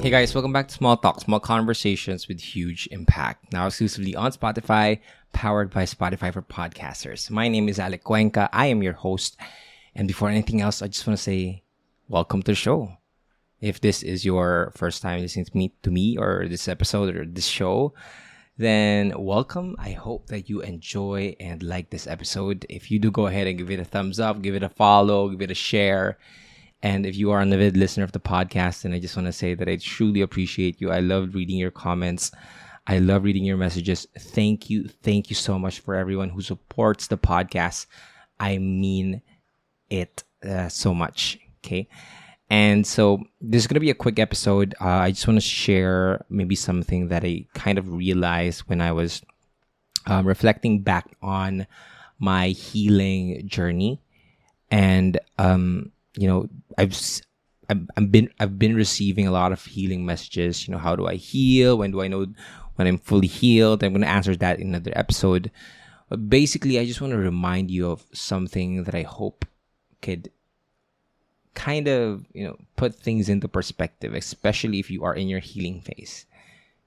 Hey guys, welcome back to Small Talk, small conversations with huge impact. Now exclusively on Spotify, powered by Spotify for podcasters. My name is Alec. I am your host. And before anything else, I just want to say welcome to the show. If this is your first time listening to me or this episode or this show, then welcome. I hope that you enjoy and like this episode. If you do, go ahead and give it a thumbs up, give it a follow, give it a share. And if you are an avid listener of the podcast, then I just want to say that I truly appreciate you. I love reading your comments. I love reading your messages. Thank you. Thank you so much for everyone who supports the podcast. I mean it so much. Okay. And so this is going to be a quick episode. I just want to share maybe something that I kind of realized when I was reflecting back on my healing journey. And, I've been receiving a lot of healing messages. How do I heal? When do I know when I'm fully healed? I'm going to answer that in another episode. But basically, I just want to remind you of something that I hope could kind of, put things into perspective, especially if you are in your healing phase.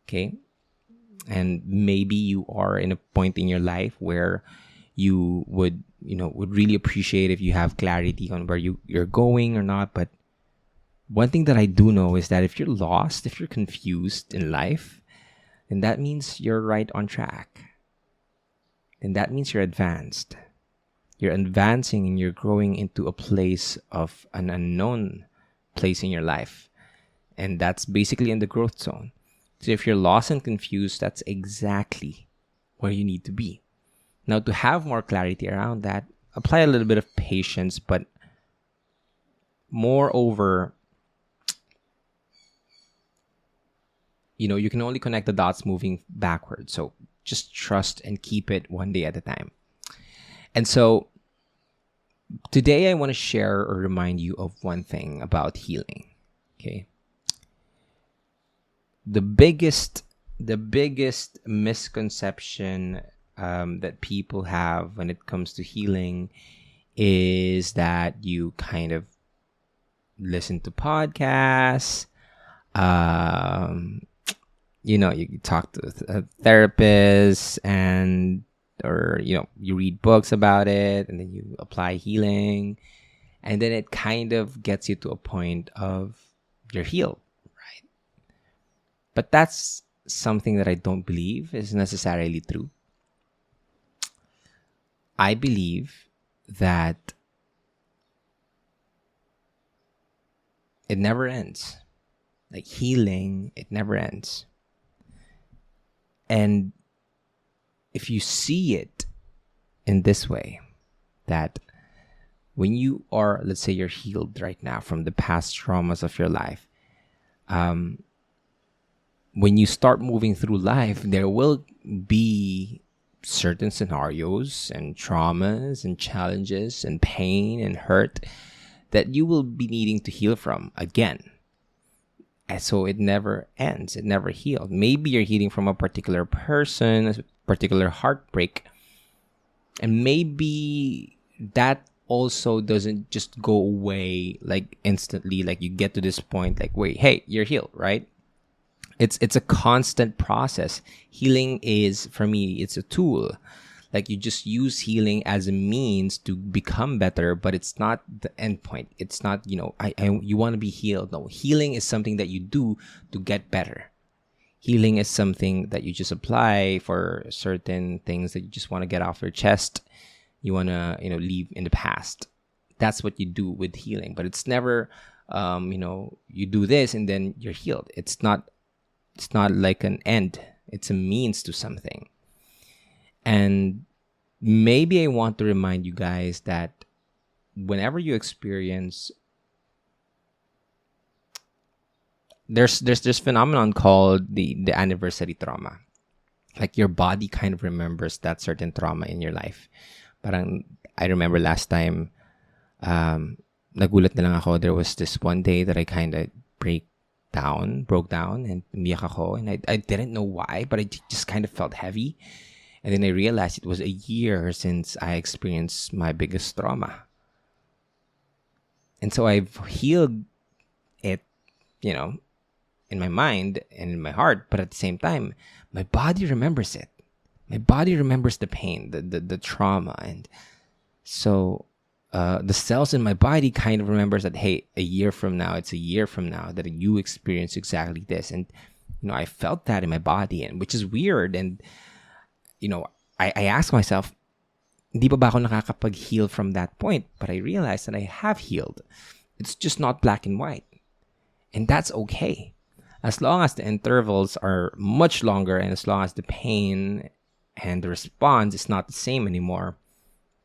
Okay? And maybe you are in a point in your life where you would really appreciate if you have clarity on where you're going or not. But one thing that I do know is that if you're lost, if you're confused in life, then that means you're right on track. And that means you're advanced. You're advancing and you're growing into a place of an unknown place in your life. And that's basically in the growth zone. So if you're lost and confused, that's exactly where you need to be. Now, to have more clarity around that, apply a little bit of patience, but moreover, you can only connect the dots moving backwards. So just trust and keep it one day at a time. And so today I want to share or remind you of one thing about healing. Okay. The biggest misconception that people have when it comes to healing is that you kind of listen to podcasts, you talk to a therapist or you read books about it, and then you apply healing, and then it kind of gets you to a point of you're healed, right? But that's something that I don't believe is necessarily true. I believe that it never ends. Like healing, it never ends. And if you see it in this way, that when you are, let's say you're healed right now from the past traumas of your life, when you start moving through life, there will be certain scenarios and traumas and challenges and pain and hurt that you will be needing to heal from again. And so it never ends. It never heals. Maybe you're healing from a particular person, a particular heartbreak, and maybe that also doesn't just go away like instantly. Like you get to this point, like, wait, hey, you're healed, right? It's a constant process. Healing is, for me, it's a tool. Like you just use healing as a means to become better, but it's not the end point. It's not, you want to be healed. No, healing is something that you do to get better. Healing is something that you just apply for certain things that you just want to get off your chest. You want to, leave in the past. That's what you do with healing. But it's never, you do this and then you're healed. It's not like an end. It's a means to something. And maybe I want to remind you guys that whenever you experience, there's this phenomenon called the anniversary trauma. Like your body kind of remembers that certain trauma in your life. Parang I remember last time, nagulat na lang ako. There was this one day that I kind of broke down and umiyak ako, and I didn't know why, but I just kind of felt heavy. And then I realized it was a year since I experienced my biggest trauma. And so I've healed it, in my mind and in my heart, but at the same time, my body remembers it. My body remembers the pain, the trauma. And so the cells in my body kind of remembers that, hey, a year from now, it's a year from now that you experience exactly this. And, I felt that in my body, and which is weird. And, I ask myself, hindi pa ba ako nakakapag-heal from that point? But I realized that I have healed. It's just not black and white. And that's okay. As long as the intervals are much longer and as long as the pain and the response is not the same anymore,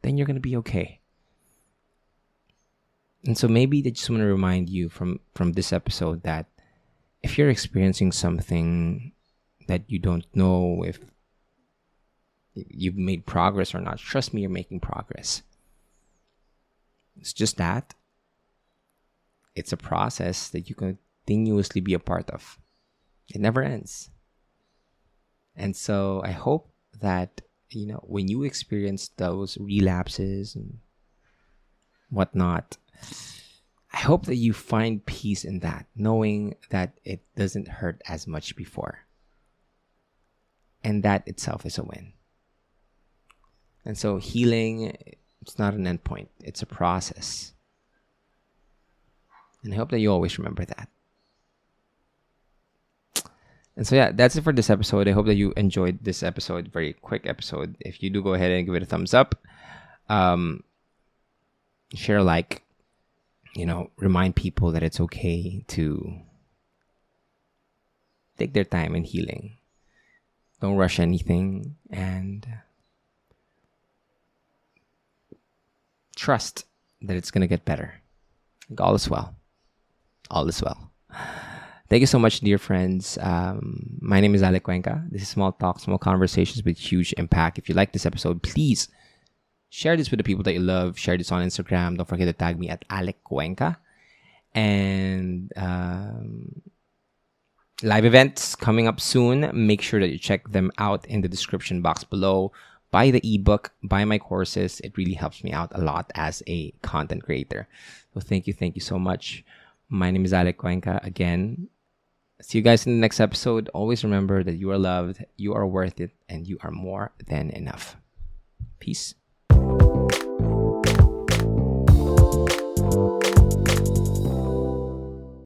then you're going to be okay. And so maybe I just want to remind you from this episode that if you're experiencing something that you don't know if you've made progress or not, trust me, you're making progress. It's just that it's a process that you continuously be a part of. It never ends. And so I hope that, when you experience those relapses and whatnot, I hope that you find peace in that, knowing that it doesn't hurt as much before. And that itself is a win. And so healing, it's not an end point. It's a process. And I hope that you always remember that. And so yeah, that's it for this episode. I hope that you enjoyed this episode. Very quick episode. If you do, go ahead and give it a thumbs up. Share a like. Remind people that it's okay to take their time in healing. Don't rush anything. And trust that it's going to get better. All is well. All is well. Thank you so much, dear friends. My name is Alec. This is Small Talk, Small Conversations with Huge Impact. If you like this episode, please share this with the people that you love. Share this on Instagram. Don't forget to tag me at Alec. And live events coming up soon. Make sure that you check them out in the description box below. Buy the ebook, buy my courses. It really helps me out a lot as a content creator. So thank you so much. My name is Alec again. See you guys in the next episode. Always remember that you are loved, you are worth it, and you are more than enough. Peace.